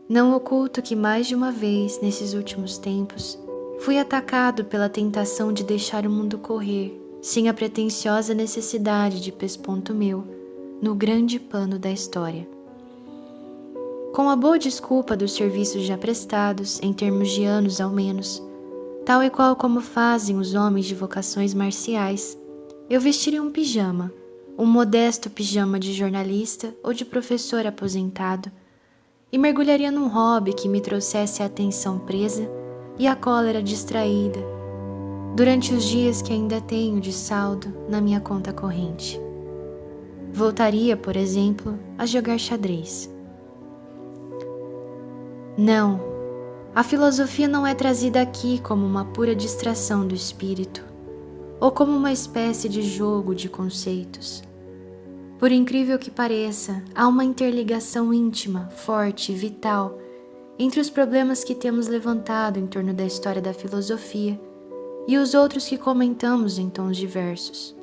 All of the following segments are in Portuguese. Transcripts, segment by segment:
Não oculto que mais de uma vez, nesses últimos tempos, fui atacado pela tentação de deixar o mundo correr, sem a pretensiosa necessidade de pesponto meu, no grande pano da história. Com a boa desculpa dos serviços já prestados, em termos de anos ao menos, tal e qual como fazem os homens de vocações marciais, eu vestiria um pijama, um modesto pijama de jornalista ou de professor aposentado, e mergulharia num hobby que me trouxesse a atenção presa e a cólera distraída, durante os dias que ainda tenho de saldo na minha conta corrente. Voltaria, por exemplo, a jogar xadrez. Não, a filosofia não é trazida aqui como uma pura distração do espírito, ou como uma espécie de jogo de conceitos. Por incrível que pareça, há uma interligação íntima, forte e vital entre os problemas que temos levantado em torno da história da filosofia e os outros que comentamos em tons diversos.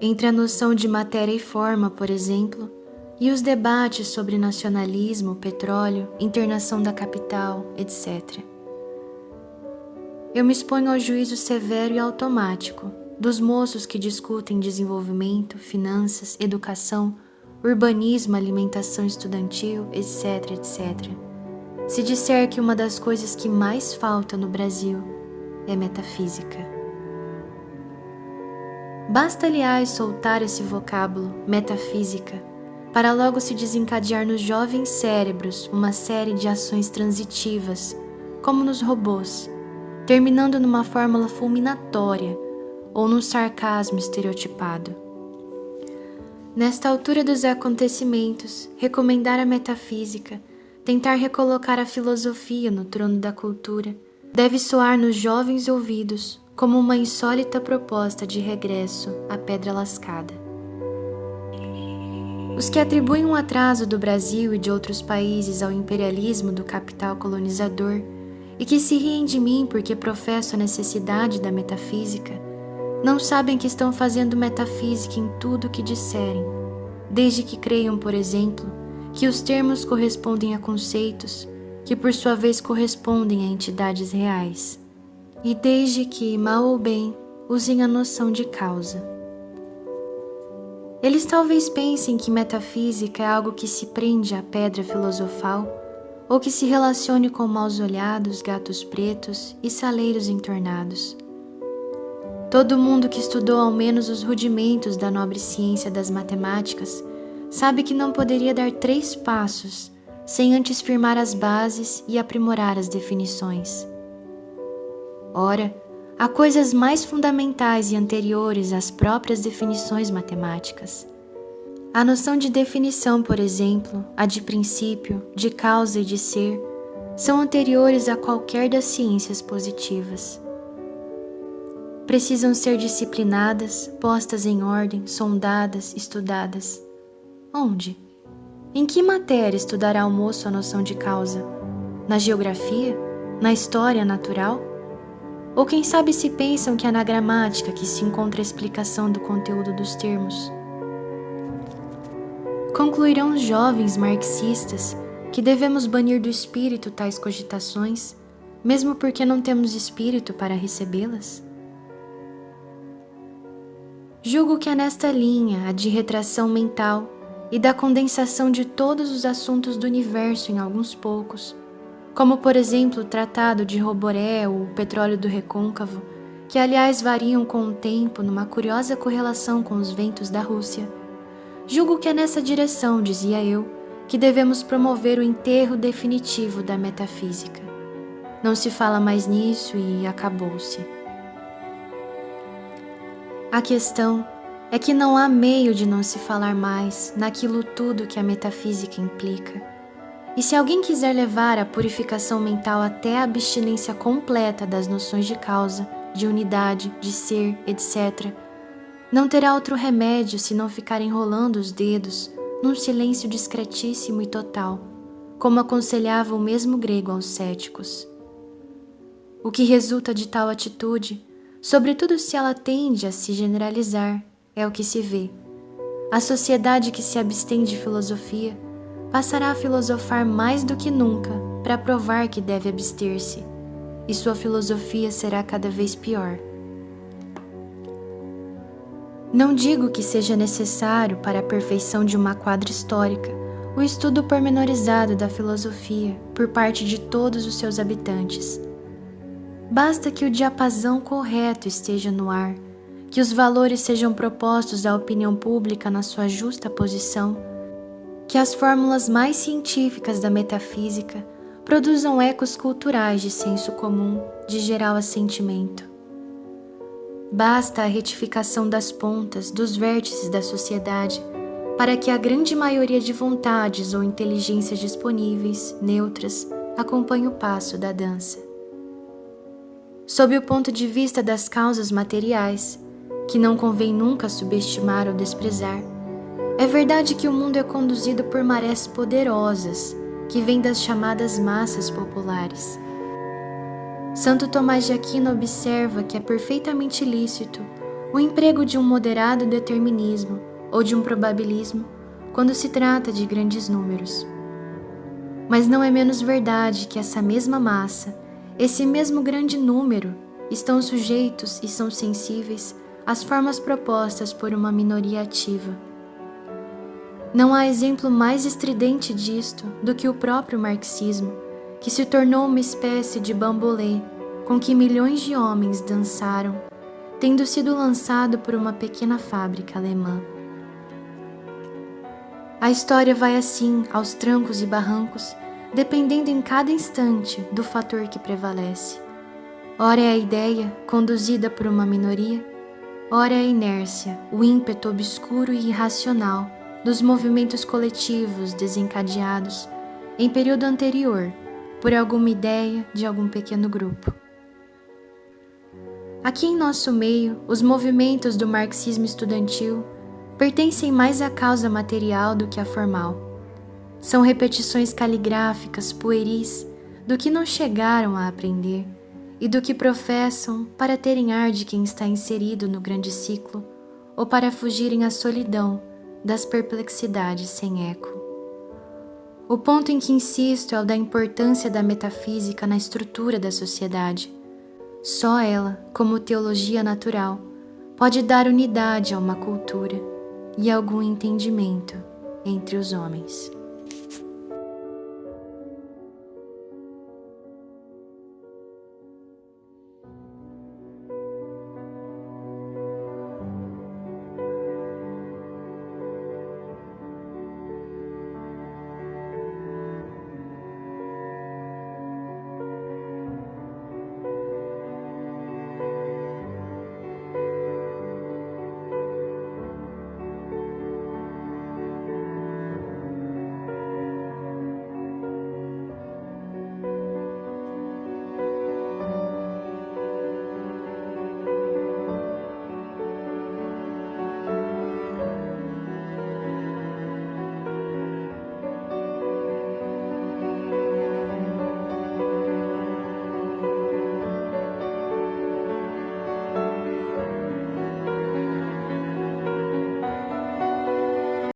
Entre a noção de matéria e forma, por exemplo, e os debates sobre nacionalismo, petróleo, internação da capital, etc. Eu me exponho ao juízo severo e automático dos moços que discutem desenvolvimento, finanças, educação, urbanismo, alimentação estudantil, etc, etc. Se disser que uma das coisas que mais falta no Brasil é metafísica. Basta, aliás, soltar esse vocábulo, metafísica, para logo se desencadear nos jovens cérebros uma série de ações transitivas, como nos robôs, terminando numa fórmula fulminatória ou num sarcasmo estereotipado. Nesta altura dos acontecimentos, recomendar a metafísica, tentar recolocar a filosofia no trono da cultura, deve soar nos jovens ouvidos como uma insólita proposta de regresso à pedra lascada. Os que atribuem um atraso do Brasil e de outros países ao imperialismo do capital colonizador e que se riem de mim porque professo a necessidade da metafísica, não sabem que estão fazendo metafísica em tudo o que disserem, desde que creiam, por exemplo, que os termos correspondem a conceitos que por sua vez correspondem a entidades reais, e desde que, mal ou bem, usem a noção de causa. Eles talvez pensem que metafísica é algo que se prende à pedra filosofal ou que se relacione com maus-olhados, gatos pretos e saleiros entornados. Todo mundo que estudou ao menos os rudimentos da nobre ciência das matemáticas sabe que não poderia dar 3 passos sem antes firmar as bases e aprimorar as definições. Ora, há coisas mais fundamentais e anteriores às próprias definições matemáticas. A noção de definição, por exemplo, a de princípio, de causa e de ser, são anteriores a qualquer das ciências positivas. Precisam ser disciplinadas, postas em ordem, sondadas, estudadas. Onde? Em que matéria estudará o moço a noção de causa? Na geografia? Na história natural? Ou quem sabe se pensam que é na gramática que se encontra a explicação do conteúdo dos termos? Concluirão os jovens marxistas que devemos banir do espírito tais cogitações, mesmo porque não temos espírito para recebê-las? Julgo que é nesta linha a de retração mental e da condensação de todos os assuntos do universo em alguns poucos, como por exemplo o Tratado de Roboré ou o Petróleo do Recôncavo, que aliás variam com o tempo numa curiosa correlação com os ventos da Rússia. Julgo que é nessa direção, dizia eu, que devemos promover o enterro definitivo da metafísica. Não se fala mais nisso e acabou-se. A questão é que não há meio de não se falar mais naquilo tudo que a metafísica implica. E se alguém quiser levar a purificação mental até a abstinência completa das noções de causa, de unidade, de ser, etc., não terá outro remédio se não ficar enrolando os dedos num silêncio discretíssimo e total, como aconselhava o mesmo grego aos céticos. O que resulta de tal atitude, sobretudo se ela tende a se generalizar, é o que se vê. A sociedade que se abstém de filosofia passará a filosofar mais do que nunca para provar que deve abster-se, e sua filosofia será cada vez pior. Não digo que seja necessário para a perfeição de uma quadra histórica o estudo pormenorizado da filosofia por parte de todos os seus habitantes. Basta que o diapasão correto esteja no ar, que os valores sejam propostos à opinião pública na sua justa posição, que as fórmulas mais científicas da metafísica produzam ecos culturais de senso comum, de geral assentimento. Basta a retificação das pontas, dos vértices da sociedade, para que a grande maioria de vontades ou inteligências disponíveis, neutras, acompanhe o passo da dança. Sob o ponto de vista das causas materiais, que não convém nunca subestimar ou desprezar, é verdade que o mundo é conduzido por marés poderosas, que vêm das chamadas massas populares. Santo Tomás de Aquino observa que é perfeitamente lícito o emprego de um moderado determinismo ou de um probabilismo quando se trata de grandes números. Mas não é menos verdade que essa mesma massa, esse mesmo grande número, estão sujeitos e são sensíveis às formas propostas por uma minoria ativa. Não há exemplo mais estridente disto do que o próprio marxismo, que se tornou uma espécie de bambolê com que milhões de homens dançaram, tendo sido lançado por uma pequena fábrica alemã. A história vai assim, aos trancos e barrancos, dependendo em cada instante do fator que prevalece. Ora é a ideia, conduzida por uma minoria, ora é a inércia, o ímpeto obscuro e irracional dos movimentos coletivos desencadeados em período anterior por alguma ideia de algum pequeno grupo. Aqui em nosso meio, os movimentos do marxismo estudantil pertencem mais à causa material do que à formal. São repetições caligráficas pueris do que não chegaram a aprender e do que professam para terem ar de quem está inserido no grande ciclo ou para fugirem à solidão das perplexidades sem eco. O ponto em que insisto é o da importância da metafísica na estrutura da sociedade. Só ela, como teologia natural, pode dar unidade a uma cultura e algum entendimento entre os homens.